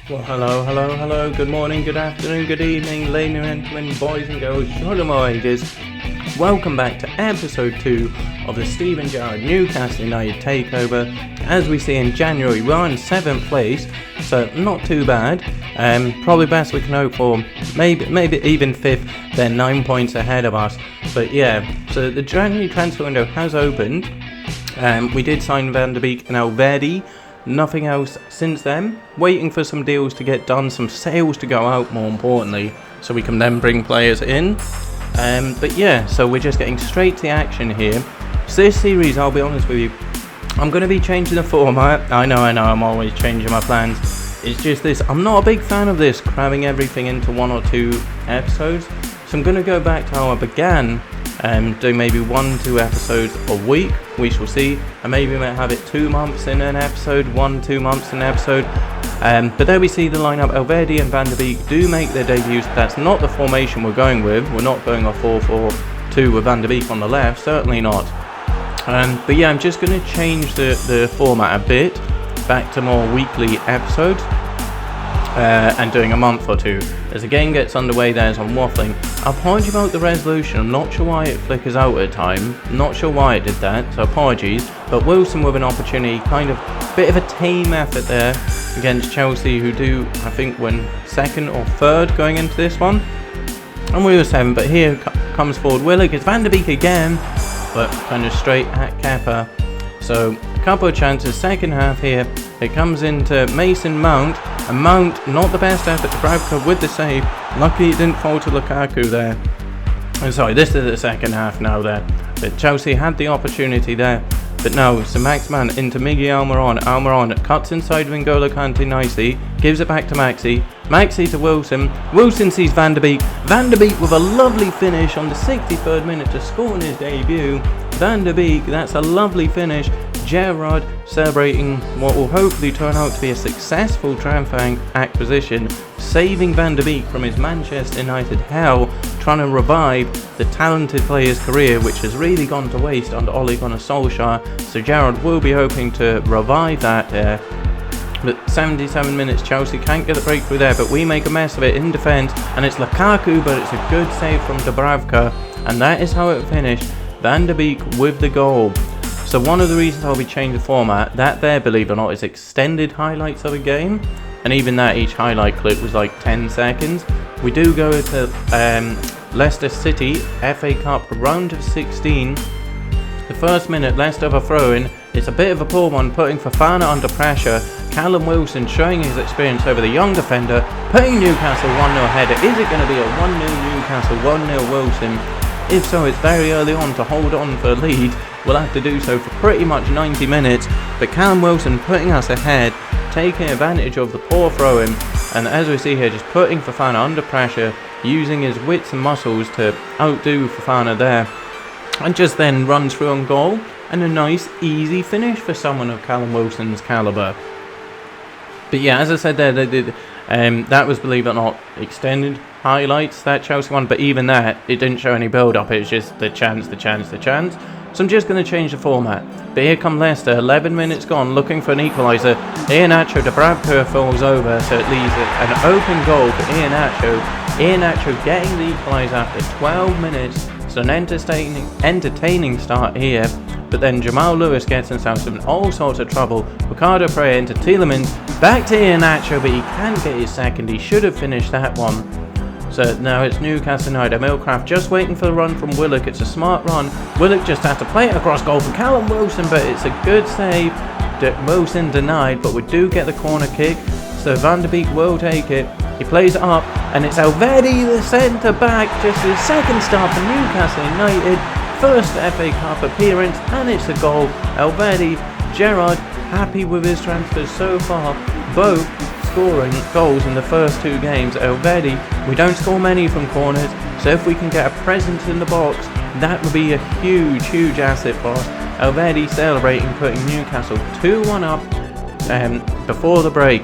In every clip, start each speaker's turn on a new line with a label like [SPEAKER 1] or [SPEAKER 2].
[SPEAKER 1] Well, hello, good morning, good afternoon, good evening, ladies and gentlemen, boys and girls, children of all ages. Welcome back to episode 2 of the Steven Gerrard Newcastle United takeover. As we see in January, we're in 7th place, so not too bad. Probably best we can hope for, maybe even 5th, they're 9 points ahead of us. But yeah, so the January transfer window has opened. We did sign Van der Beek and Alverdi. Nothing else since then. Waiting for some deals to get done, some sales to go out more importantly, so we can then bring players in. But yeah, so we're just getting straight to the action here. So this series, I'll be honest with you, I'm going to be changing the format. I know, I'm always changing my plans. It's just this, I'm not a big fan of this, cramming everything into 1 or 2 episodes. So I'm going to go back to how I began, doing maybe 1-2 episodes a week, we shall see, and maybe we might have it 2 months in an episode, 1-2 months in an episode, but there we see the lineup. Alverdi and Van der Beek do make their debuts. That's not the formation we're going with. We're not going a 4-4-2 with Van der Beek on the left, certainly not. But yeah, I'm just going to change the format a bit, back to more weekly episodes, and doing a month or 2. As the game gets underway, there's I'm waffling. Apologies about the resolution. I'm not sure why it flickers out at a time. Not sure why it did that, so apologies. But Wilson with an opportunity, kind of bit of a tame effort there against Chelsea, who do, I think, win 2nd or 3rd going into this one. And we were 7th, but here comes forward Willock. It's Van der Beek again, but kind of straight at Kepa. So a couple of chances, second half here. It comes into Mason Mount, and Mount, not the best effort to Dubravka with the save. Luckily it didn't fall to Lukaku there. And sorry, this is the second half now there. But Chelsea had the opportunity there. But no, so Maximan into Miguel Almiron. Almiron cuts inside N'Golo Kante nicely, gives it back to Maxi. Maxi to Wilson. Wilson sees Van der Beek. Van der Beek with a lovely finish on the 63rd minute to score in his debut. Van der Beek, that's a lovely finish. Gerrard celebrating what will hopefully turn out to be a successful transfer acquisition, saving Van der Beek from his Manchester United hell, trying to revive the talented player's career, which has really gone to waste under Ole Gunnar Solskjaer. So Gerrard will be hoping to revive that there. But 77 minutes, Chelsea can't get the breakthrough there, but we make a mess of it in defence, and it's Lukaku, but it's a good save from Dubravka, and that is how it finished. Van der Beek with the goal. So one of the reasons I'll be changing the format, that there, believe it or not, is extended highlights of a game, and even that, each highlight clip was like 10 seconds. We do go to Leicester City FA Cup round of 16. The first minute, Leicester have a throw-in. It's a bit of a poor one, putting Fofana under pressure. Callum Wilson showing his experience over the young defender, putting Newcastle 1-0 ahead. Is it going to be a 1-0 Newcastle, 1-0 Wilson? If so, it's very early on to hold on for a lead. We'll have to do so for pretty much 90 minutes. But Callum Wilson putting us ahead, taking advantage of the poor throw-in. And as we see here, just putting Fofana under pressure, using his wits and muscles to outdo Fofana there. And just then runs through on goal. And a nice, easy finish for someone of Callum Wilson's calibre. But yeah, as I said there, they did, that was, believe it or not, extended highlights, that Chelsea one. But even that, it didn't show any build-up. It was just the chance. So I'm just going to change the format. But here come Leicester, 11 minutes gone, looking for an equaliser. Iheanacho, Dubravka falls over, so it leaves an open goal for Iheanacho. Iheanacho getting the equaliser after 12 minutes. So an entertaining start here. But then Jamal Lewis gets himself in all sorts of trouble. Ricardo Pereira into Tielemans, back to Iheanacho, but he can't get his second. He should have finished that one. So now it's Newcastle United. Milcraft just waiting for the run from Willock. It's a smart run. Willock just has to play it across goal for Callum Wilson, but it's a good save. Wilson denied, but we do get the corner kick. So Van der Beek will take it. He plays it up, and it's Alverdi, the centre back, just his second start for Newcastle United. First FA Cup appearance, and it's a goal. Alverdi, Gerrard, happy with his transfers so far. Both scoring goals in the first 2 games. Alverdi, we don't score many from corners, so if we can get a presence in the box, that would be a huge asset for us. Alverdi celebrating, putting Newcastle 2-1 up before the break.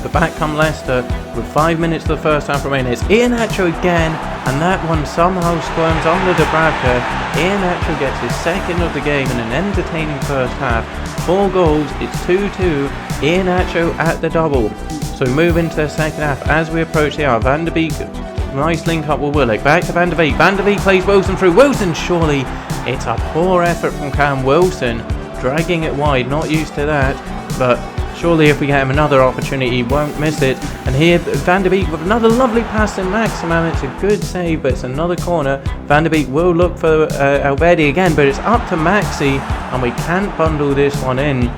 [SPEAKER 1] But back come Leicester with 5 minutes of the first half remaining. It's Iheanacho again, and that one somehow squirms under Dubravka. Iheanacho gets his second of the game in an entertaining first half. 4 goals, it's 2-2. Iheanacho at the double. So we move into the second half as we approach the hour. Van der Beek, nice link up with Willock. Back to Van der Beek. Van der Beek plays Wilson through. Wilson, surely. It's a poor effort from Cam Wilson. Dragging it wide, not used to that. But surely if we get him another opportunity, he won't miss it. And here, Van der Beek with another lovely pass to Maximum. It's a good save, but it's another corner. Van der Beek will look for Alberdi again, but it's up to Maxi, and we can't bundle this one in.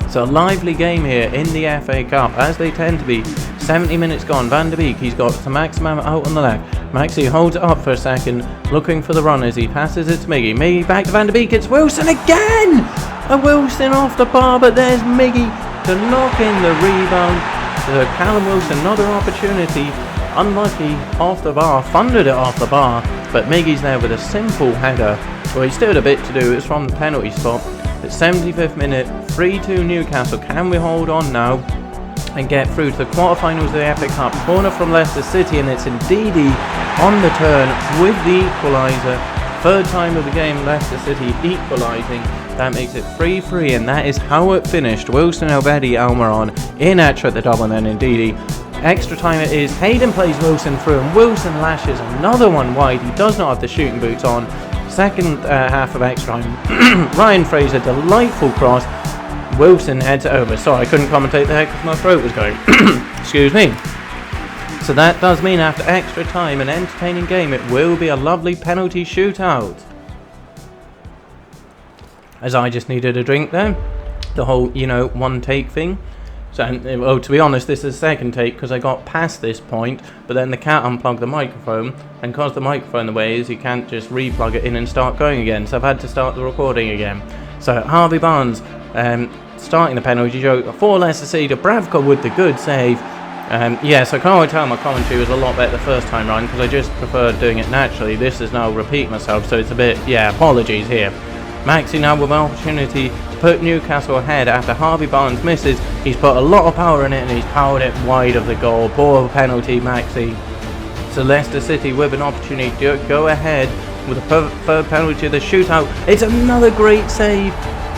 [SPEAKER 1] It's a lively game here in the FA Cup, as they tend to be. 70 minutes gone. Van der Beek, he's got to Maximum out on the left. Maxi holds it up for a second, looking for the run as he passes it to Miggy. Miggy back to Van der Beek. It's Wilson again! A Wilson off the bar, but there's Miggy to knock in the rebound. So Callum Wilson, another opportunity. Unlucky off the bar, funded it off the bar, but Miggy's there with a simple header. Well, he's still had a bit to do. It's from the penalty spot. It's 75th minute, 3-2 Newcastle. Can we hold on now and get through to the quarterfinals of the FA Cup? Corner from Leicester City, and it's Ndidi on the turn with the equaliser. Third time of the game, Leicester City equalising. That makes it 3-3, and that is how it finished. Wilson, Alberdi, Almiron, Iheanacho at the double, and then Ndidi. Extra time it is. Hayden plays Wilson through, and Wilson lashes another one wide. He does not have the shooting boots on. Second half of extra time. Ryan Fraser, delightful cross. Wilson heads it over. Sorry, I couldn't commentate there because my throat was going. Excuse me. So that does mean after extra time, an entertaining game, it will be a lovely penalty shootout. As I just needed a drink there. The whole, one take thing. So, to be honest, this is the second take because I got past this point, but then the cat unplugged the microphone, and because the microphone the way is, you can't just re-plug it in and start going again, so I've had to start the recording again. So, Harvey Barnes starting the penalty joke for Leicester City. Dubravka with the good save. So I can always tell my commentary was a lot better the first time round because I just preferred doing it naturally. This is now repeating myself, so it's a bit, apologies here. Maxi now with an opportunity to put Newcastle ahead after Harvey Barnes misses. He's put a lot of power in it and he's powered it wide of the goal. Poor penalty, Maxi. So Leicester City with an opportunity to go ahead with a third penalty, the shootout. It's another great save.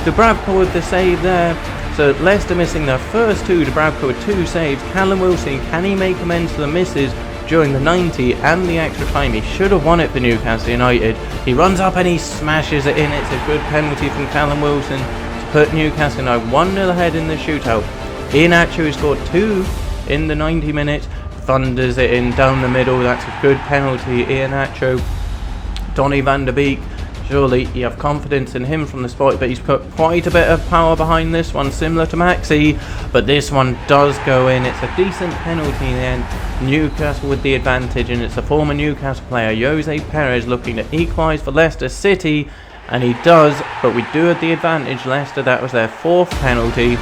[SPEAKER 1] Dubravka with the save there. So Leicester missing their first two. Dubravka with 2 saves. Callum Wilson, can he make amends for the misses during the 90 and the extra time? He should have won it for Newcastle United. He runs up and he smashes it in. It's a good penalty from Callum Wilson to put Newcastle now 1-0 ahead in the shootout. Iheanacho scored 2 in the 90 minutes. Thunders it in down the middle. That's a good penalty. Iheanacho. Donny van der Beek. Surely you have confidence in him from the spot, but he's put quite a bit of power behind this one, similar to Maxi, but this one does go in. It's a decent penalty in the end. Newcastle with the advantage, and it's a former Newcastle player, Jose Perez, looking to equalise for Leicester City, and he does, but we do have the advantage. Leicester, that was their 4th penalty,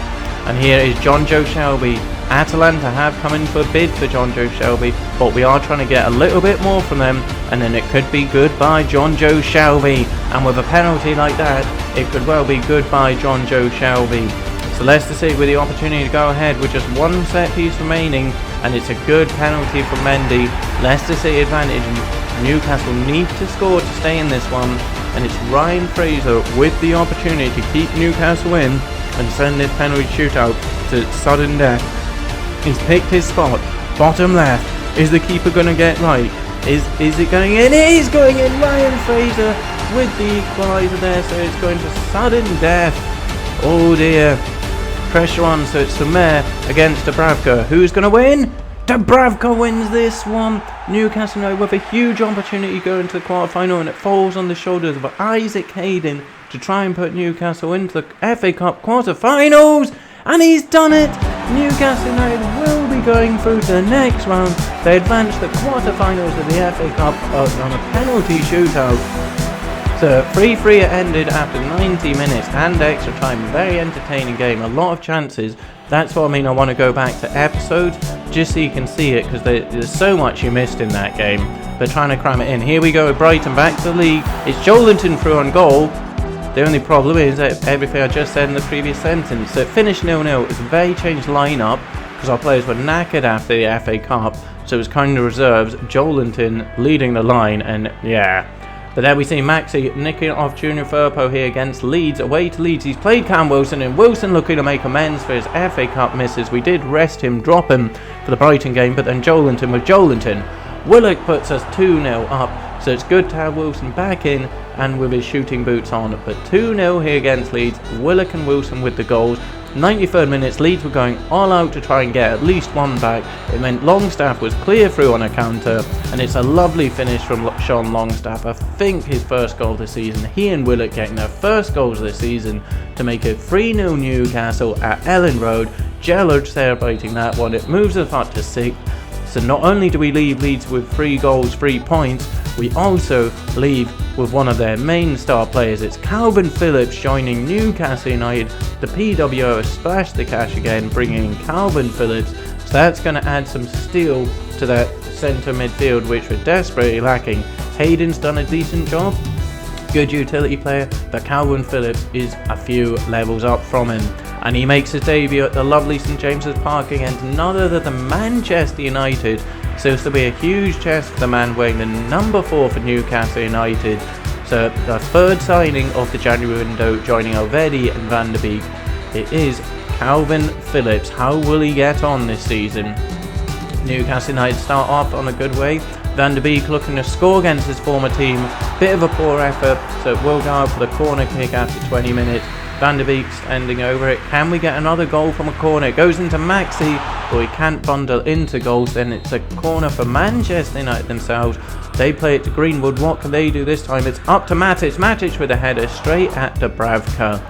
[SPEAKER 1] and here is John Joe Shelby. Atalanta have come in for a bid for John Joe Shelby, but we are trying to get a little bit more from them, and then it could be goodbye John Joe Shelby. And with a penalty like that, it could well be goodbye John Joe Shelby. So Leicester City with the opportunity to go ahead with just 1 set piece remaining, and it's a good penalty from Mendy. Leicester City advantage, and Newcastle need to score to stay in this one, and it's Ryan Fraser with the opportunity to keep Newcastle in and send this penalty shootout to sudden death. He's picked his spot, bottom left. Is the keeper going to get right? Is it going in? It is going in. Ryan Fraser with the equaliser there, so it's going to sudden death. Oh dear. Pressure on, so it's Timur against Dubravka. Who's going to win? Dubravka wins this one. Newcastle now with a huge opportunity going to the quarter-final, and it falls on the shoulders of Isaac Hayden to try and put Newcastle into the FA Cup quarter-finals. And he's done it! Newcastle United will be going through to the next round. They advance the quarter-finals of the FA Cup on a penalty shootout. So 3-3 it ended after 90 minutes and extra time. Very entertaining game, a lot of chances. That's what I mean. I want to go back to episodes just so you can see it, because there's so much you missed in that game. But trying to cram it in. Here we go with Brighton back to the league. It's Joelinton through on goal. The only problem is that everything I just said in the previous sentence. So it finished 0-0. It's a very changed lineup, because because our players were knackered after the FA Cup, so it was kind of reserves. Joelinton leading the line, and yeah. But there we see Maxi nicking off Junior Firpo here against Leeds. Away to Leeds, he's played Cam Wilson, and Wilson looking to make amends for his FA Cup misses. We did rest him, drop him for the Brighton game, but then Joelinton with Joelinton. Willock puts us 2-0 up, so it's good to have Wilson back in and with his shooting boots on. But 2-0 here against Leeds, Willock and Wilson with the goals. 93rd minutes, Leeds were going all out to try and get at least one back. It meant Longstaff was clear through on a counter, and it's a lovely finish from Sean Longstaff. I think his first goal of the season. He and Willock getting their first goals of the season to make it 3-0 Newcastle at Ellen Road. Gerrard celebrating that one. It moves us up to 6th. So not only do we leave Leeds with 3 goals, 3 points, we also leave with one of their main star players. It's Calvin Phillips joining Newcastle United. The PWO has splashed the cash again, bringing in Calvin Phillips. So that's going to add some steel to that centre midfield, which we're desperately lacking. Hayden's done a decent job. Good utility player, but Calvin Phillips is a few levels up from him. And he makes his debut at the lovely St James's Park against none other than Manchester United. So this will be a huge test for the man wearing the number 4 for Newcastle United. So the third signing of the January window, joining Alvedi and Van der Beek. It is Calvin Phillips. How will he get on this season? Newcastle United start off on a good way. Van der Beek looking to score against his former team. Bit of a poor effort, so it will go out for the corner kick after 20 minutes. Van der Beek standing over it. Can we get another goal from a corner? It goes into Maxi, but we can't bundle into goals. Then it's a corner for Manchester United themselves. They play it to Greenwood. What can they do this time? It's up to Matic. Matic with a header straight at Dubravka.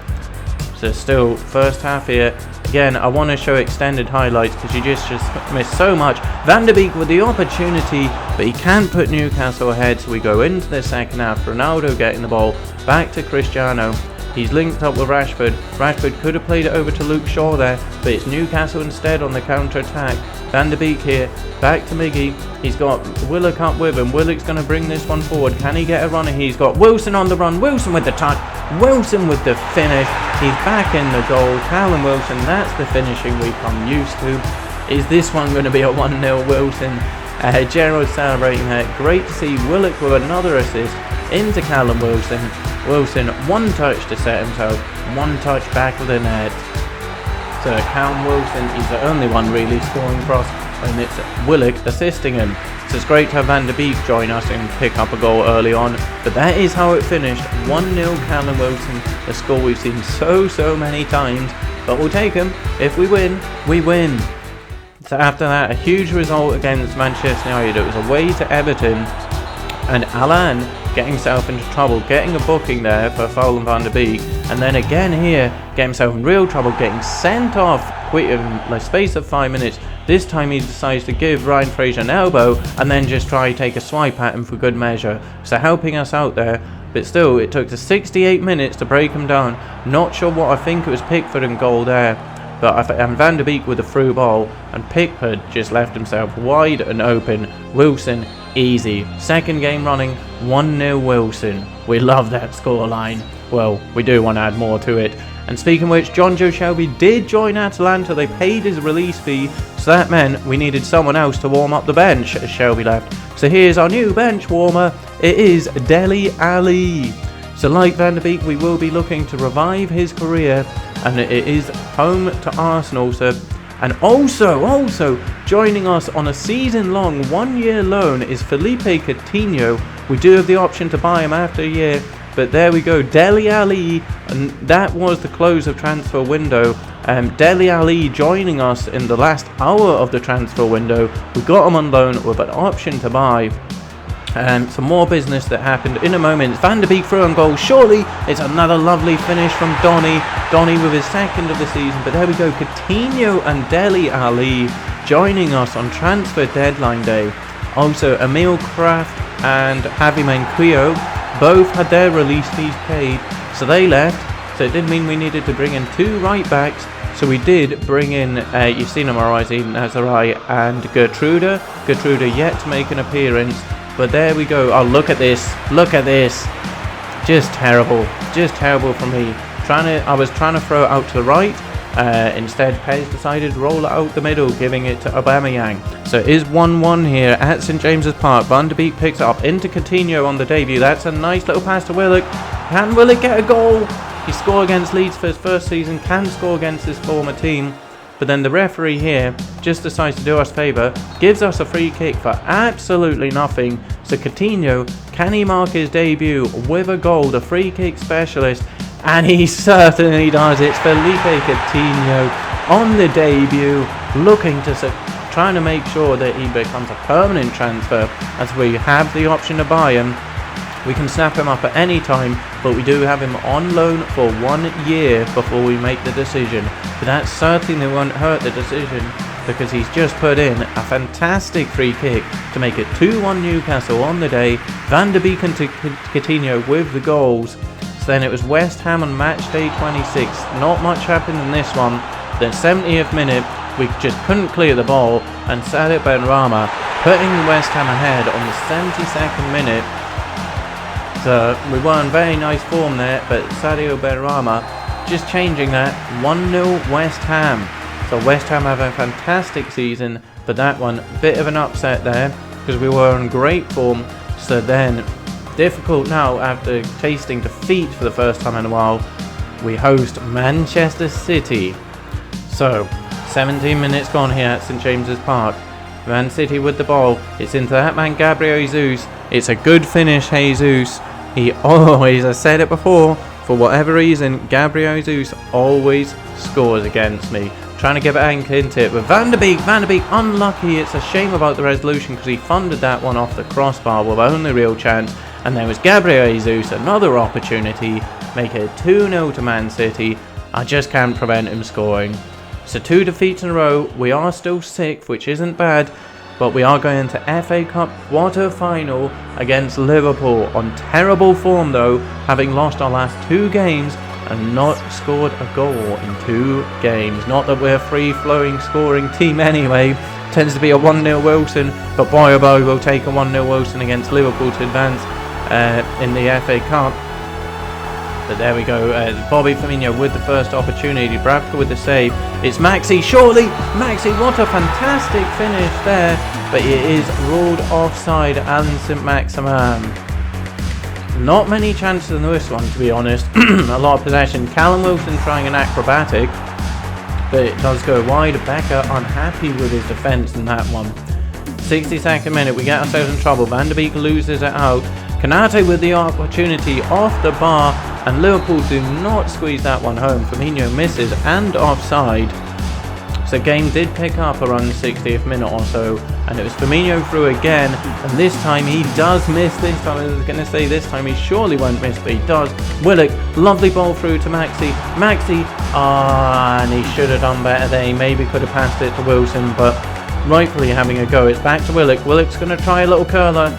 [SPEAKER 1] So still first half here. Again, I want to show extended highlights because you just missed so much. Van der Beek with the opportunity, but he can't put Newcastle ahead. So we go into the second half. Ronaldo getting the ball back to Cristiano. He's linked up with Rashford. Rashford could have played it over to Luke Shaw there, but it's Newcastle instead on the counter-attack. Van der Beek here, back to Miggy. He's got Willock up with him. Willock's going to bring this one forward. Can he get a runner? He's got Wilson on the run. Wilson with the touch. Wilson with the finish. He's back in the goal. Callum Wilson, that's the finishing we come used to. Is this one going to be a 1-0 Wilson? Gerrard celebrating that. Great to see Willock with another assist into Callum Wilson. Wilson, one touch to set himself, one touch back of the net. So Callum Wilson, he's the only one really scoring for us, and it's Willock assisting him. So it's great to have Van der Beek join us and pick up a goal early on. But that is how it finished, 1-0 Callum Wilson, a score we've seen so many times. But we'll take him. If we win, we win. So after that, a huge result against Manchester United. It was away to Everton, and Alan getting himself into trouble, getting a booking there for foul on Van der Beek, and then again here, getting himself in real trouble, getting sent off quick in the space of 5 minutes. This time he decides to give Ryan Fraser an elbow and then just try to take a swipe at him for good measure. So helping us out there, but still it took to 68 minutes to break him down. Not sure what, I think it was Pickford in goal there. But Van der Beek with a through ball, and Pickford just left himself wide and open. Wilson, easy. Second game running, 1-0 Wilson. We love that scoreline. Well, we do want to add more to it. And speaking of which, John Joe Shelby did join Atalanta. They paid his release fee, so that meant we needed someone else to warm up the bench as Shelby left. So here's our new bench warmer. It is Dele Alli. So like Van der Beek, we will be looking to revive his career, and it is home to Arsenal. So, and also joining us on a season-long 1-year loan is Felipe Coutinho. We do have the option to buy him after a year, but there we go, Dele Alli, and that was the close of transfer window. Dele Alli joining us in the last hour of the transfer window. We got him on loan with an option to buy. Some more business that happened in a moment. Van der Beek through on goal. Surely it's another lovely finish from Donny. Donny with his second of the season. But there we go. Coutinho and Dele Alli joining us on transfer deadline day. Also, Emil Kraft and Javi Manquillo both had their release fees paid, so they left. So it did mean we needed to bring in 2 right backs. So we did bring in Yassine Marazi, Nazarai and Gertrude. Gertrude yet to make an appearance. But there we go. Oh, look at this. Look at this. Just terrible. Just terrible from me. I was trying to throw it out to the right, Instead, PES decided to roll it out the middle, giving it to Aubameyang. So it is 1-1 here at St James's Park. Van der Beek picks it up into Coutinho on the debut. That's a nice little pass to Willock. Can Willock get a goal? He scored against Leeds for his first season, can score against his former team. But then the referee here just decides to do us a favour, gives us a free kick for absolutely nothing. So Coutinho, can he mark his debut with a goal, the free kick specialist? And he certainly does. It's Felipe Coutinho on the debut, looking to trying to make sure that he becomes a permanent transfer, as we have the option to buy him. We can snap him up at any time, but we do have him on loan for 1 year before we make the decision. But that certainly won't hurt the decision, because he's just put in a fantastic free kick to make it 2-1 Newcastle on the day. Van der Beek and Coutinho with the goals. So then it was West Ham on Matchday 26. Not much happened in this one. The 70th minute, we just couldn't clear the ball, and Sadio Benrahma putting West Ham ahead on the 72nd minute. So we were in very nice form there, but Sadio Benrahma just changing that. 1-0 West Ham. So West Ham have a fantastic season, but that one, bit of an upset there, because we were in great form. So then, difficult now after tasting defeat for the first time in a while. We host Manchester City. So, 17 minutes gone here at St James's Park. Man City with the ball. It's into that man Gabriel Jesus. It's a good finish, Jesus. He always, I said it before, for whatever reason, Gabriel Jesus always scores against me. Trying to give it anchor into it, but Van der Beek unlucky. It's a shame about the resolution, because he funded that one off the crossbar with only real chance. And there was Gabriel Jesus, another opportunity, make it 2-0 to Man City. I just can't prevent him scoring. So 2 defeats in a row. We are still 6th, which isn't bad, but we are going to FA Cup quarter-final against Liverpool on terrible form though, having lost our last 2 games and not scored a goal in 2 games. Not that we're a free-flowing scoring team anyway. Tends to be a 1-0 Wilson, but boy oh boy, we'll take a 1-0 Wilson against Liverpool to advance in the FA Cup. But there we go, Bobby Firmino with the first opportunity, Bravka with the save. It's Maxi, surely! Maxi, what a fantastic finish there, but it is ruled offside, Alan St-Maximin. Not many chances in this one, to be honest. A lot of possession. Callum Wilson trying an acrobatic, but it does go wide. Becker unhappy with his defence in that one. 62nd minute, we get ourselves in trouble. Van der Beek loses it out. Konate with the opportunity off the bar, and Liverpool do not squeeze that one home. Firmino misses and offside. So game did pick up around the 60th minute or so, and it was Firmino through again, and this time he does miss. This time I was going to say this time he surely won't miss, but he does. Willock, lovely ball through to Maxi. And he should have done better there. He maybe could have passed it to Wilson, but rightfully having a go. It's back to Willock. Willock's going to try a little curler.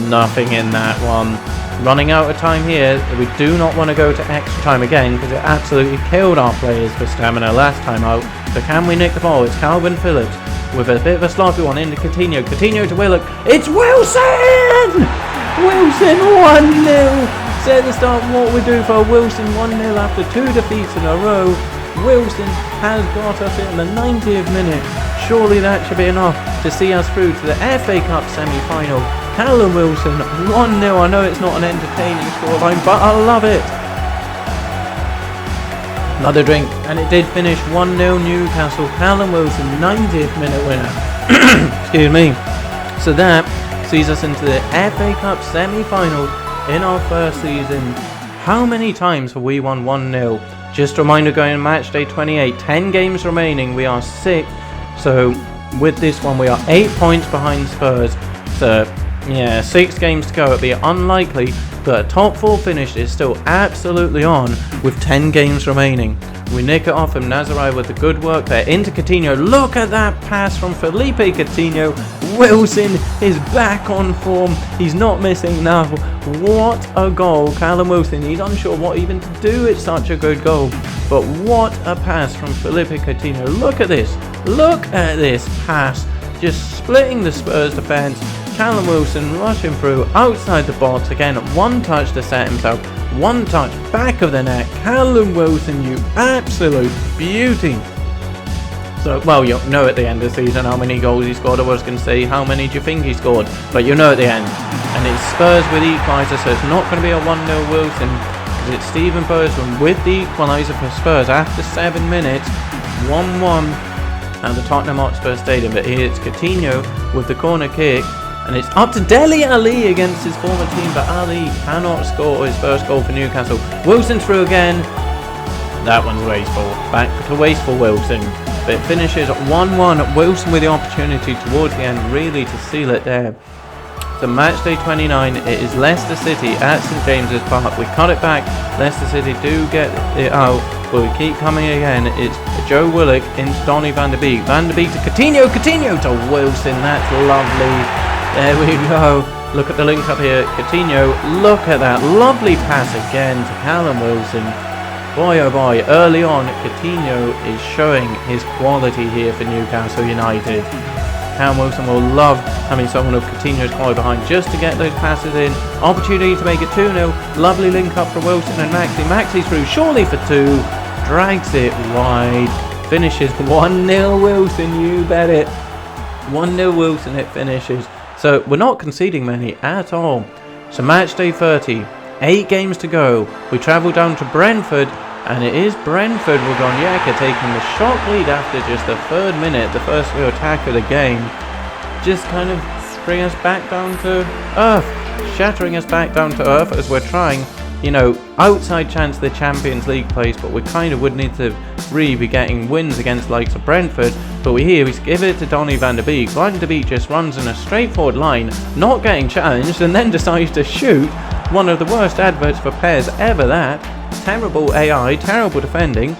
[SPEAKER 1] Nothing in that one. Running out of time here. We do not want to go to extra time again, because it absolutely killed our players for stamina last time out. So can we nick the ball? It's Calvin Phillips with a bit of a sloppy one into Coutinho. Coutinho to Willock. It's Wilson! Wilson 1-0. Set the start what we do for Wilson 1-0 after 2 defeats in a row. Wilson has got us in the 90th minute. Surely that should be enough to see us through to the FA Cup semi-final. Callum Wilson 1-0. I know it's not an entertaining scoreline, but I love it. Another drink, and it did finish 1-0 Newcastle. Callum Wilson, 90th minute winner. Excuse me. So that sees us into the FA Cup semi-final in our first season. How many times have we won 1-0? Just a reminder, going to match day 28, 10 games remaining. We are 6th. So with this one, we are 8 points behind Spurs. So yeah, 6 games to go. It'd be unlikely, but a top 4 finish is still absolutely on with 10 games remaining. We nick it off from Nazari with the good work there into Coutinho. Look at that pass from Felipe Coutinho. Wilson is back on form. He's not missing now. What a goal, Callum Wilson. He's unsure what even to do. It's such a good goal. But what a pass from Felipe Coutinho. Look at this. Look at this pass. Just splitting the Spurs defence. Callum Wilson rushing through outside the box again, 1 touch to set himself. One touch, back of the net. Callum Wilson, you absolute beauty. So, well, you'll know at the end of the season how many goals he scored. I was going to say, how many do you think he scored? But you'll know at the end. And it's Spurs with the equaliser, so it's not going to be a 1-0 Wilson. Because it's Stephen Bergström with the equaliser for Spurs after 7 minutes. 1-1 at the Tottenham Hotspur Stadium. But here it's Coutinho with the corner kick. And it's up to Dele Alli against his former team. But Ali cannot score his first goal for Newcastle. Wilson through again. That one's wasteful. Back to wasteful Wilson. But it finishes 1-1. Wilson with the opportunity towards the end really to seal it there. So Matchday 29, it is Leicester City at St James's Park. We cut it back. Leicester City do get it out, but we keep coming again. It's Joe Willock into Donny van der Beek. Van der Beek to Coutinho. Coutinho to Wilson. That's lovely. There we go. Look at the link up here. Coutinho, look at that. Lovely pass again to Callum Wilson. Boy oh boy, early on, Coutinho is showing his quality here for Newcastle United. Callum Wilson will love having someone of Coutinho's quality behind just to get those passes in. Opportunity to make it 2-0. Lovely link up for Wilson and Maxi. Maxi through, surely for 2. Drags it wide. Finishes 1-0 Wilson, you bet it. 1-0 Wilson, it finishes. So we're not conceding many at all. So match day 30. 8 games to go. We travel down to Brentford, and it is Brentford with Onyeka taking the shock lead after just the 3rd minute, the first real attack of the game. Just kind of bring us back down to earth, shattering us back down to earth as we're trying, you know, outside chance of the Champions League place, but we kind of would need to really be getting wins against the likes of Brentford. But we give it to Donny van der Beek. Van der Beek just runs in a straightforward line, not getting challenged, and then decides to shoot. One of the worst adverts for PES ever, that. Terrible AI, terrible defending.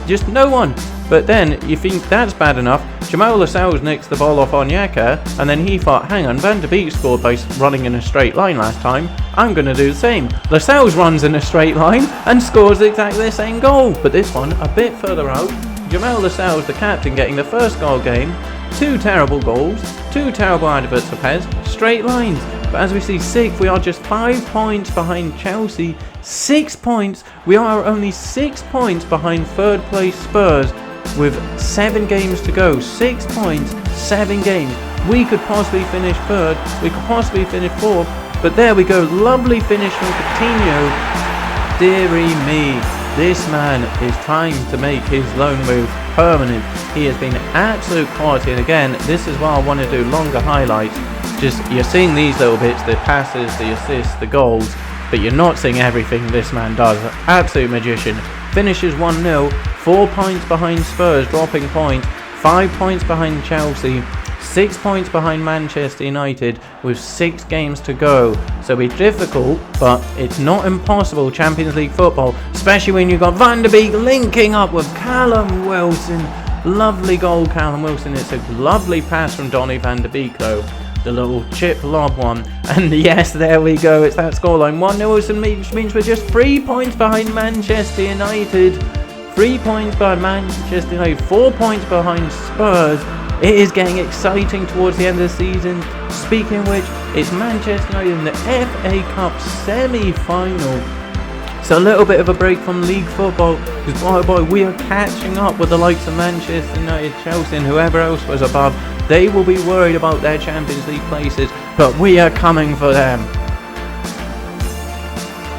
[SPEAKER 1] Just no one. But then, you think that's bad enough. Jamal Lascelles nicks the ball off Onyeka, and then he thought, hang on, Van der Beek scored by running in a straight line last time. I'm going to do the same. Lascelles runs in a straight line and scores exactly the same goal. But this one, a bit further out. Jamal Lascelles, the captain, getting the first goal game. 2 terrible goals, 2 terrible adverts for PES, straight lines. But as we see 6th, we are just 5 points behind Chelsea. 6 points, we are only 6 points behind 3rd place Spurs with 7 games to go. 6 points, 7 games. We could possibly finish 3rd, we could possibly finish 4th. But there we go, lovely finish from Coutinho. Dearie me, this man is trying to make his loan move permanent. He has been absolute quality, and again, this is why I want to do longer highlights. Just, you're seeing these little bits, the passes, the assists, the goals, but you're not seeing everything this man does. Absolute magician. Finishes 1-0, 4 points behind Spurs, dropping points, 5 points behind Chelsea, 6 points behind Manchester United with 6 games to go. So it'll be difficult, but it's not impossible Champions League football, especially when you've got Van der Beek linking up with Callum Wilson. Lovely goal, Callum Wilson. It's a lovely pass from Donny van der Beek though. The little chip lob one. And yes, there we go. It's that scoreline. 1-0 Wilson, which means we're just 3 points behind Manchester United. 3 points behind Manchester United. 4 points behind Spurs. It is getting exciting towards the end of the season. Speaking of which, it's Manchester United in the FA Cup semi-final. So a little bit of a break from league football, because boy, we are catching up with the likes of Manchester United, Chelsea and whoever else was above. They will be worried about their Champions League places, but we are coming for them.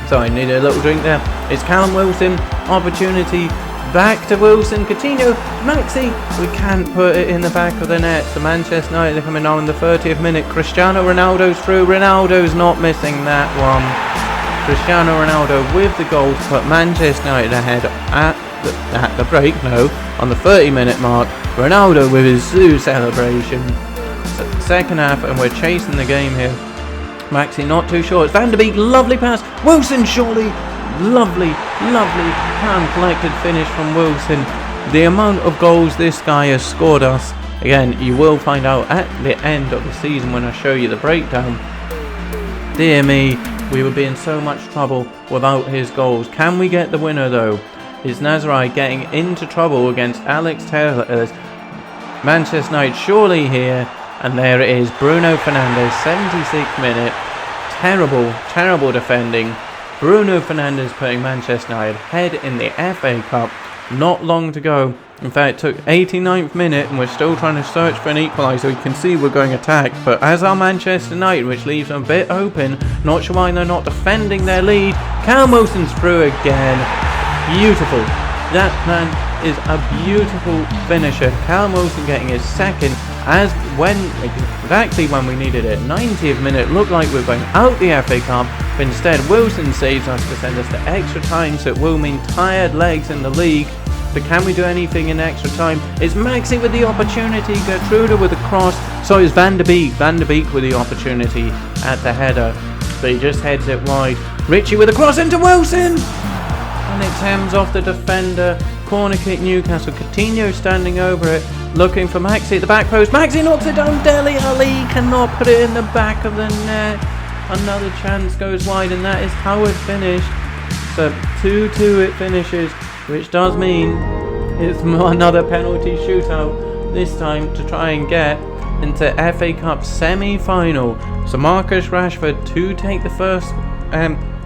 [SPEAKER 1] So I need a little drink there. It's Callum Wilson, opportunity, back to Wilson, Coutinho, Maxi. We can't put it in the back of the net. So Manchester United are coming on in the 30th minute. Cristiano Ronaldo's through. Ronaldo's not missing that one. Cristiano Ronaldo with the goal to put Manchester United ahead at the break, on the 30-minute mark. Ronaldo with his zoo celebration. Second half, and we're chasing the game here. Maxi not too sure. It's Van der Beek, lovely pass. Wilson, surely. Lovely, calm, collected finish from Wilson. The amount of goals this guy has scored us. Again, you will find out at the end of the season when I show you the breakdown. Dear me, we would be in so much trouble without his goals. Can we get the winner though? Is Nazari getting into trouble against Alex Taylor? Manchester United surely here. And there it is, Bruno Fernandes, 76th minute. Terrible defending. Bruno Fernandes putting Manchester United ahead in the FA Cup. Not long to go. In fact, it took 89th minute and we're still trying to search for an equaliser. You can see we're going attack, but as our Manchester United, which leaves them a bit open, not sure why they're not defending their lead. Callum Wilson's through again. Beautiful. That man is a beautiful finisher. Callum Wilson getting his second exactly when we needed it. 90th minute, looked like we were going out the FA Cup, but instead Wilson saves us to send us to extra time, so it will mean tired legs in the league. But can we do anything in extra time? It's Maxi with the opportunity, Gerrard with the cross. So it's Van der Beek with the opportunity at the header, but he just heads it wide. Ritchie with a cross into Wilson, and it hems off the defender. Corner kick Newcastle. Coutinho standing over it, looking for Maxi at the back post. Maxi knocks it down. Dele Alli cannot put it in the back of the net. Another chance goes wide, and that is how it finished. So 2-2 it finishes, which does mean it's another penalty shootout, this time to try and get into FA Cup semi-final. So Marcus Rashford to take the first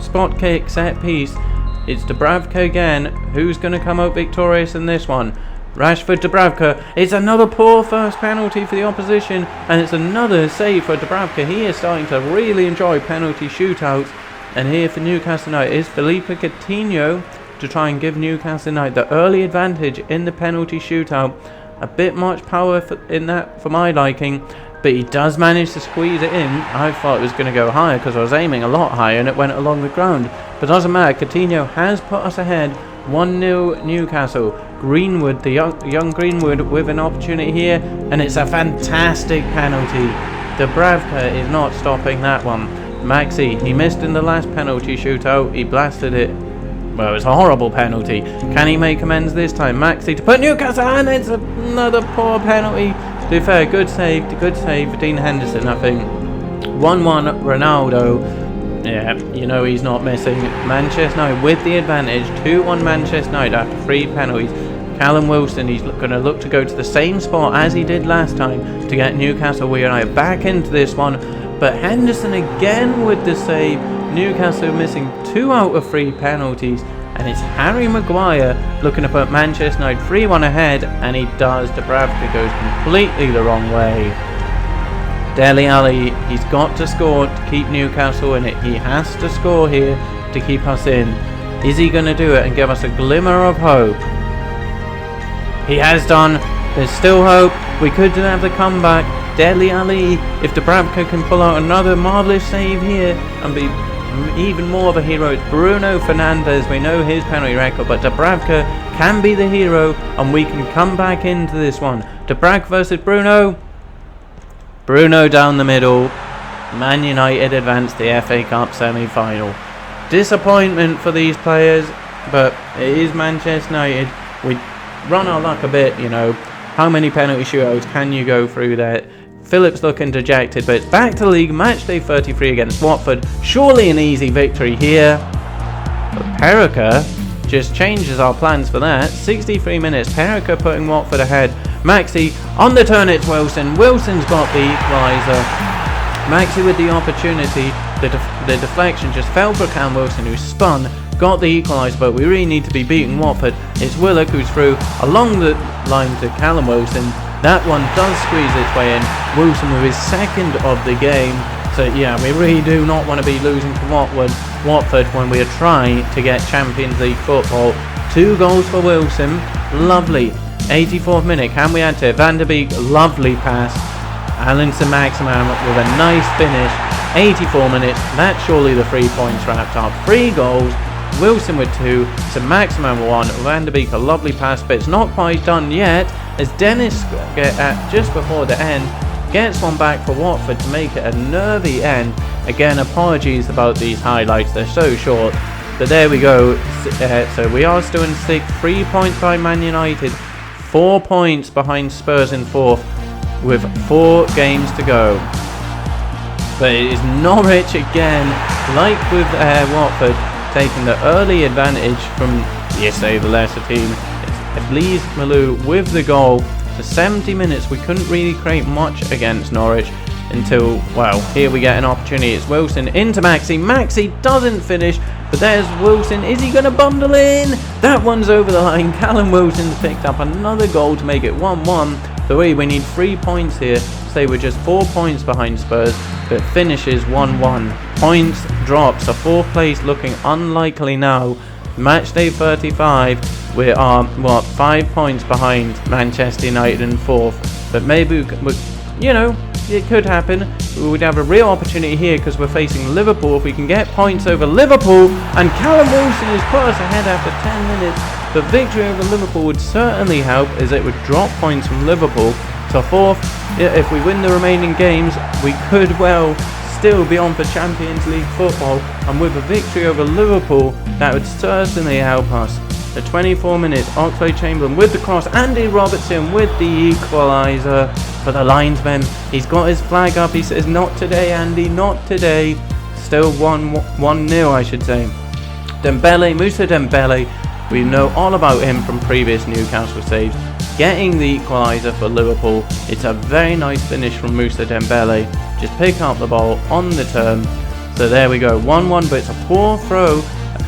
[SPEAKER 1] spot kick set piece. It's Dubravka again. Who's going to come out victorious in this one? Rashford, Dubravka. It's another poor first penalty for the opposition, and it's another save for Dubravka. He is starting to really enjoy penalty shootouts. And here for Newcastle United is Felipe Coutinho to try and give Newcastle United the early advantage in the penalty shootout. A bit much power in that for my liking, but he does manage to squeeze it in. I thought it was going to go higher because I was aiming a lot higher and it went along the ground. But doesn't matter, Coutinho has put us ahead 1-0 Newcastle. Greenwood, the young Greenwood with an opportunity here, and it's a fantastic penalty. Dubravka is not stopping that one. Maxi, he missed in the last penalty shootout, he blasted it. Well, it's a horrible penalty. Can he make amends this time? Maxi to put Newcastle, and it's another poor penalty. To be fair, good save for Dean Henderson, I think. 1-1 Ronaldo. Yeah, you know he's not missing. Manchester United with the advantage. 2-1 Manchester United after 3 penalties. Callum Wilson, he's going to look to go to the same spot as he did last time to get Newcastle United back into this one. But Henderson again with the save. Newcastle missing 2 out of 3 penalties. And it's Harry Maguire looking to put Manchester United 3-1 ahead. And he does. Dubravka goes completely the wrong way. Dele Alli, he's got to score to keep Newcastle in it. He has to score here to keep us in. Is he going to do it and give us a glimmer of hope? He has done. There's still hope. We could have the comeback. Dele Alli, if Dubravka can pull out another marvellous save here and be even more of a hero. It's Bruno Fernandes. We know his penalty record, but Dubravka can be the hero and we can come back into this one. Dubravka versus Bruno. Bruno down the middle. Man United advance the FA Cup semi-final. Disappointment for these players, but it is Manchester United. We run our luck a bit, you know. How many penalty shootouts can you go through there? Phillips looking dejected, but it's back to league. Matchday 33 against Watford. Surely an easy victory here. But Perica just changes our plans for that. 63 minutes. Perica putting Watford ahead. Maxi on the turn, it's Wilson. Wilson's got the equaliser. Maxi with the opportunity. The deflection just fell for Callum Wilson, who spun, got the equaliser, but we really need to be beating Watford. It's Willock who's through along the line to Callum Wilson. That one does squeeze its way in. Wilson with his second of the game. So yeah, we really do not want to be losing to Watford when we are trying to get Champions League football. 2 goals for Wilson. Lovely. 84th minute, can we add to it? Van der Beek, lovely pass. Alinson Maximan with a nice finish. 84 minutes, that's surely the 3 points wrapped up. 3 goals, Wilson with 2, so Maximan 1. Van der Beek, a lovely pass, but it's not quite done yet, as Dennis, just before the end, gets one back for Watford to make it a nervy end. Again, apologies about these highlights, they're so short. But there we go, so we are still in 6th, 3 points by Man United. 4 points behind Spurs in 4th with 4 games to go. But it is Norwich again, like with Watford, taking the early advantage from yesterday, the lesser team. It's Elise Malou with the goal. For 70 minutes, we couldn't really create much against Norwich until, well, here we get an opportunity. It's Wilson into Maxi. Maxi doesn't finish. But there's Wilson. Is he going to bundle in? That one's over the line. Callum Wilson's picked up another goal to make it 1-1. So we need 3 points here. Say we're just 4 points behind Spurs, but finishes 1-1. Points drops. So 4th place looking unlikely now. Matchday 35. We are, 5 points behind Manchester United in 4th. But maybe, it could happen. We'd have a real opportunity here because we're facing Liverpool. If we can get points over Liverpool, and Callum Wilson has put us ahead after 10 minutes. But victory over Liverpool would certainly help, as it would drop points from Liverpool to 4th. If we win the remaining games, we could still be on for Champions League football, and with a victory over Liverpool, that would certainly help us. The 24 minutes, Oxlade-Chamberlain with the cross, Andy Robertson with the equaliser for the linesman. He's got his flag up, he says, not today Andy, not today. Still 1-0 I should say. Moussa Dembele, we know all about him from previous Newcastle saves. Getting the equaliser for Liverpool. It's a very nice finish from Moussa Dembele. Just pick up the ball on the turn. So there we go, 1-1, but it's a poor throw.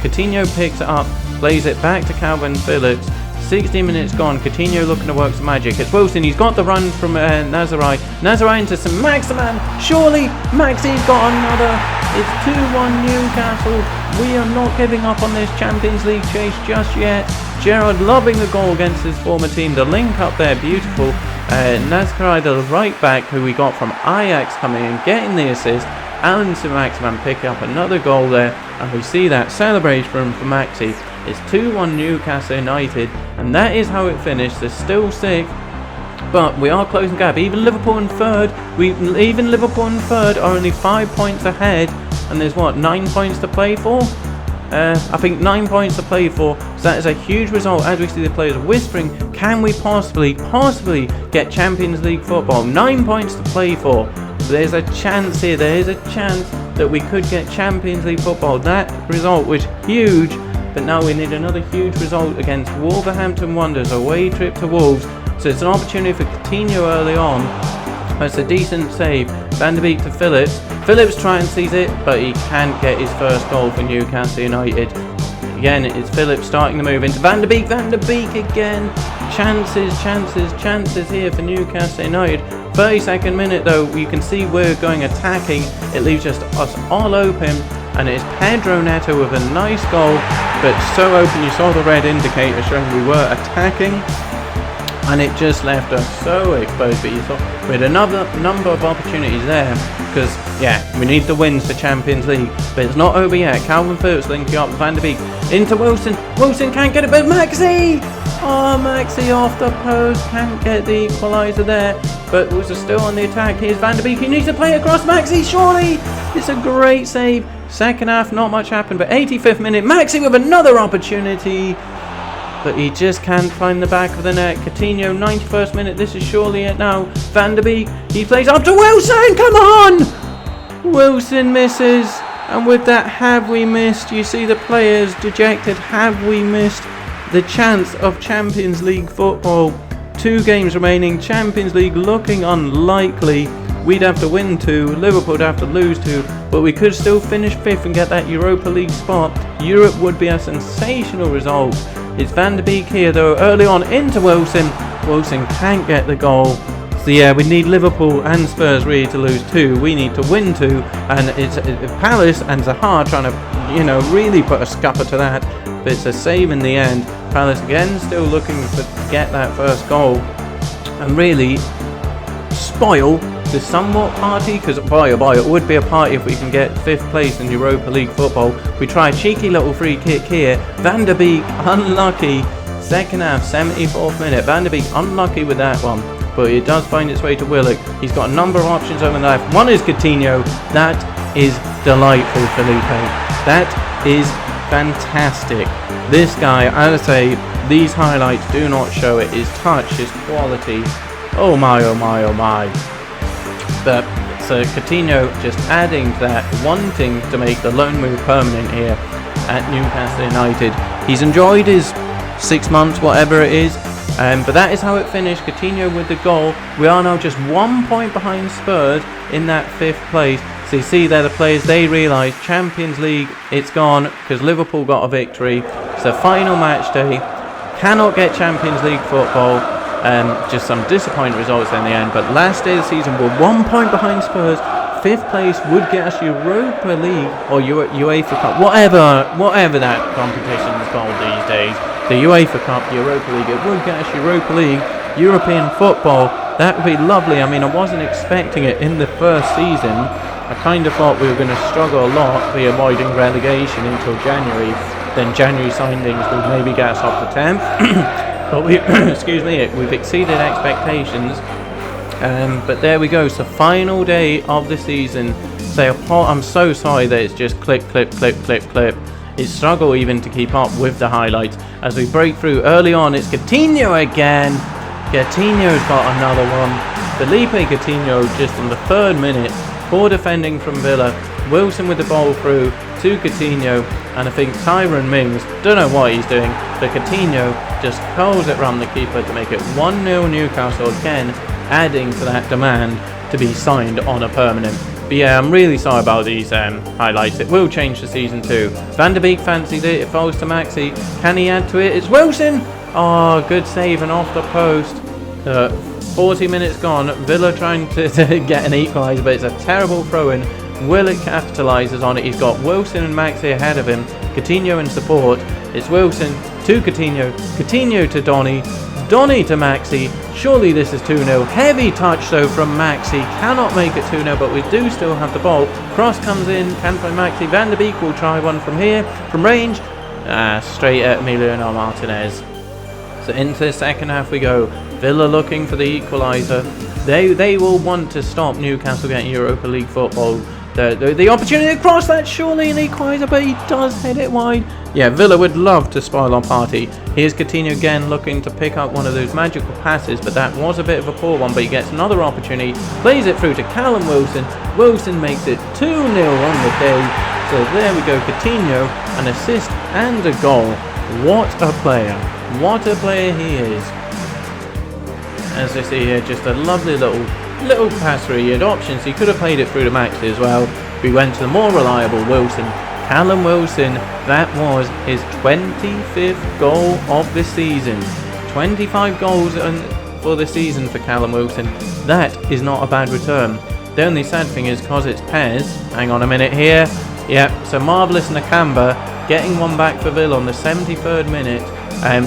[SPEAKER 1] Coutinho picks it up, plays it back to Calvin Phillips. 60 minutes gone, Coutinho looking to work some magic. It's Wilson, he's got the run from Nazarai. Nazarai into some Maximan. Surely Maxi's got another. It's 2-1 Newcastle. We are not giving up on this Champions League chase just yet. Gerrard loving the goal against his former team. The link up there, beautiful. Nazarai, the right back who we got from Ajax, coming in, getting the assist. Alan Maximan picking up another goal there, and we see that celebration from Maxi. It's 2-1 Newcastle United, and that is how it finished. They're still 6th, but we are closing gap. Even Liverpool in 3rd, are only 5 points ahead, and there's 9 points to play for? I think 9 points to play for, so that is a huge result. As we see the players whispering, can we possibly get Champions League football? 9 points to play for. There's a chance here, there is a chance that we could get Champions League football. That result was huge, but now we need another huge result against Wolverhampton Wanderers, away trip to Wolves. So it's an opportunity for Coutinho early on. That's a decent save. Van der Beek to Phillips. Phillips tries and sees it, but he can't get his first goal for Newcastle United. Again, it's Phillips starting the move into Van der Beek. Van der Beek again. Chances here for Newcastle United. 32nd minute though, you can see we're going attacking. It leaves just us all open, and it is Pedro Neto with a nice goal, but so open. You saw the red indicator showing we were attacking, and it just left us so exposed. But you saw we had another number of opportunities there, because we need the wins for Champions League, but it's not over yet. Calvin Phillips linking up Van der Beek into Wilson. Wilson can't get it, but Maxi! Oh, Maxi off the post, can't get the equaliser there, but Wilson still on the attack. Here's Van der Beek, he needs to play across Maxi, surely! It's a great save. Second half, not much happened, but 85th minute, Maxi with another opportunity, but he just can't find the back of the net. Coutinho, 91st minute, this is surely it now. Van der Beek, he plays up to Wilson, come on! Wilson misses, and with that, have we missed? You see the players dejected. Have we missed the chance of Champions League football? 2 games remaining, Champions League looking unlikely. We'd have to win 2, Liverpool would have to lose 2, but we could still finish 5th and get that Europa League spot. Europe would be a sensational result. It's Van der Beek here though, early on into Wilson. Wilson can't get the goal. So we need Liverpool and Spurs really to lose 2. We need to win 2, and it's Palace and Zaha trying to, really put a scupper to that. But it's a save in the end. Palace again still looking to get that first goal, and really spoil the somewhat party, because boy, it would be a party if we can get 5th place in Europa League football. We try a cheeky little free kick here. Van der Beek unlucky. Second half, 74th minute. Van der Beek unlucky with that one, but it does find its way to Willock. He's got a number of options over the left. One is Coutinho. That is delightful, Felipe. That is fantastic. This guy, as I say, these highlights do not show it. His touch, his quality. Oh my, oh my, oh my. But so Coutinho just adding to that, wanting to make the loan move permanent here at Newcastle United. He's enjoyed his 6 months, whatever it is. But that is how it finished. Coutinho with the goal. We are now just 1 point behind Spurs in that 5th place. So you see there the players, they realise Champions League, it's gone because Liverpool got a victory. It's the final match day. Cannot get Champions League football. Just some disappointing results in the end. But last day of the season, we're 1 point behind Spurs. 5th place would get us Europa League or UEFA Cup, whatever that competition is called these days. The UEFA Cup, Europa League, it would get us Europa League, European football. That would be lovely. I mean, I wasn't expecting it in the first season. I kind of thought we were going to struggle a lot, be avoiding relegation until January. Then January signings would maybe get us up to 10th. But we've exceeded expectations. But there we go. So final day of the season. I'm so sorry that it's just clip. It's struggle even to keep up with the highlights as we break through early on. It's Coutinho again. Coutinho's got another one. Felipe Coutinho just on the 3rd minute. Poor defending from Villa. Wilson with the ball through to Coutinho, and I think Tyrone Mings, don't know what he's doing, but Coutinho just curls it round the keeper to make it 1-0 Newcastle again, adding to that demand to be signed on a permanent. But yeah, I'm really sorry about these highlights. It will change the season too. Van der Beek fancied it. It falls to Maxi. Can he add to it? It's Wilson. Oh, good save and off the post. 40 minutes gone. Villa trying to get an equaliser, but it's a terrible throw-in. Willock capitalises on it. He's got Wilson and Maxi ahead of him. Coutinho in support. It's Wilson to Coutinho. Coutinho to Donny. Donny to Maxi. Surely this is 2-0. Heavy touch though from Maxi. Cannot make it 2-0, but we do still have the ball. Cross comes in. Can find Maxi. Van der Beek will try one from here. From range. Straight at Emiliano Martinez. So into the second half we go. Villa looking for the equaliser. They will want to stop Newcastle getting Europa League football. The opportunity to cross that, surely an equaliser, but he does head it wide. Yeah, Villa would love to spoil our party. Here's Coutinho again looking to pick up one of those magical passes, but that was a bit of a poor one, but he gets another opportunity, plays it through to Callum Wilson. Wilson makes it 2-0 on the day. So there we go, Coutinho, an assist and a goal. What a player. What a player he is. As you see here, just a lovely little pass through. He had options. He could have played it through to Maxi as well. We went to the more reliable Wilson. Callum Wilson, that was his 25th goal of the season. 25 goals for the season for Callum Wilson. That is not a bad return. The only sad thing is because it's PES. Hang on a minute here. Yep, so Marvellous Nakamba getting one back for Villa on the 73rd minute.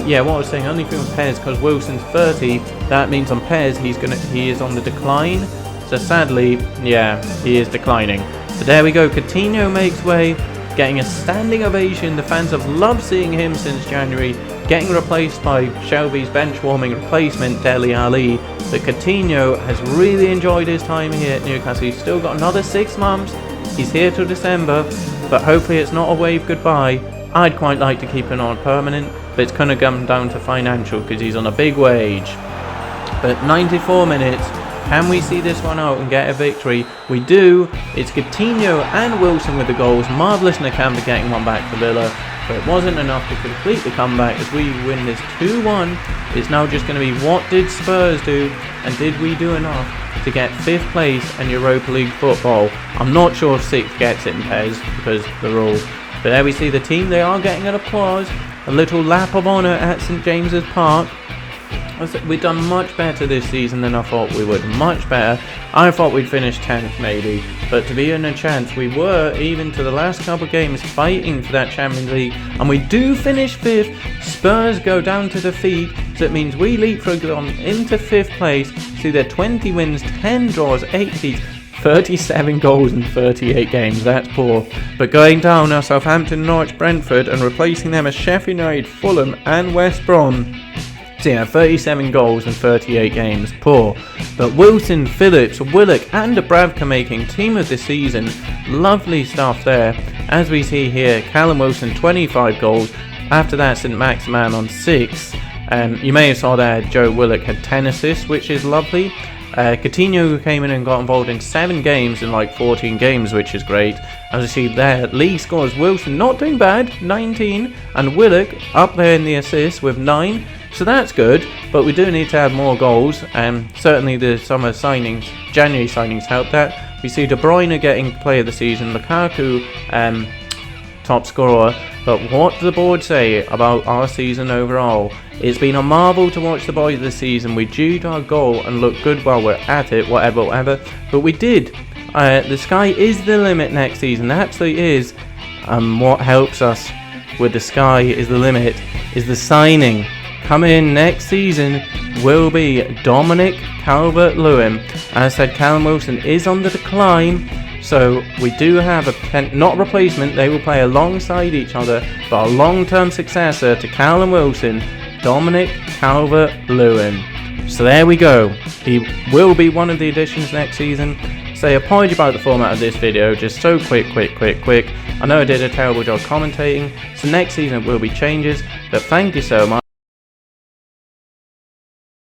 [SPEAKER 1] Yeah, what I was saying, only thing with PES, because Wilson's 30, that means on PES he is on the decline. So sadly, yeah, he is declining. So there we go, Coutinho makes way, getting a standing ovation. The fans have loved seeing him since January, getting replaced by Shelby's bench-warming replacement, Dele Alli. But Coutinho has really enjoyed his time here at Newcastle. He's still got another 6 months. He's here till December, but hopefully it's not a wave goodbye. I'd quite like to keep him on permanent, but it's going to come down to financial because he's on a big wage. But 94 minutes, can we see this one out and get a victory? We do. It's Coutinho and Wilson with the goals. Marvellous Nakamba getting one back for Villa, but it wasn't enough to complete the comeback as we win this 2-1. It's now just going to be what did Spurs do, and did we do enough to get 5th place and Europa League football? I'm not sure if 6th gets it in PES because the rules. But there we see the team, they are getting an applause. A little lap of honour at St James's Park. We've done much better this season than I thought we would. Much better. I thought we'd finish 10th maybe. But to be in a chance, we were, even to the last couple of games, fighting for that Champions League. And we do finish 5th. Spurs go down to defeat. So it means we leapfrog on into 5th place. See, they're 20 wins, 10 draws, 8 defeats. 37 goals in 38 games, that's poor. But going down are Southampton, Norwich, Brentford, and replacing them are Sheffield United, Fulham and West Brom. So yeah, 37 goals in 38 games, poor. But Wilson, Phillips, Willock and Dubravka making team of the season. Lovely stuff there. As we see here, Callum Wilson 25 goals. After that, St Maximan on 6. You may have saw there Joe Willock had 10 assists, which is lovely. Coutinho came in and got involved in 7 games in like 14 games, which is great. As you see there, league scores, Wilson not doing bad, 19, and Willock up there in the assists with 9. So that's good, but we do need to add more goals. Certainly the summer signings, January signings helped that. We see De Bruyne getting player of the season, Lukaku top scorer. But what do the board say about our season overall? It's been a marvel to watch the boys this season. We dewed our goal and looked good while we're at it, whatever. But we did. The sky is the limit next season, it absolutely is. What helps us with the sky is the limit is the signing. Coming in next season will be Dominic Calvert-Lewin. As I said, Callum Wilson is on the decline, so we do have not a replacement, they will play alongside each other, but a long-term successor to Callum Wilson, Dominic Calvert-Lewin. So there we go. He will be one of the additions next season. Say apology about the format of this video, just so quick. I know I did a terrible job commentating, so next season will be changes, but thank you so much.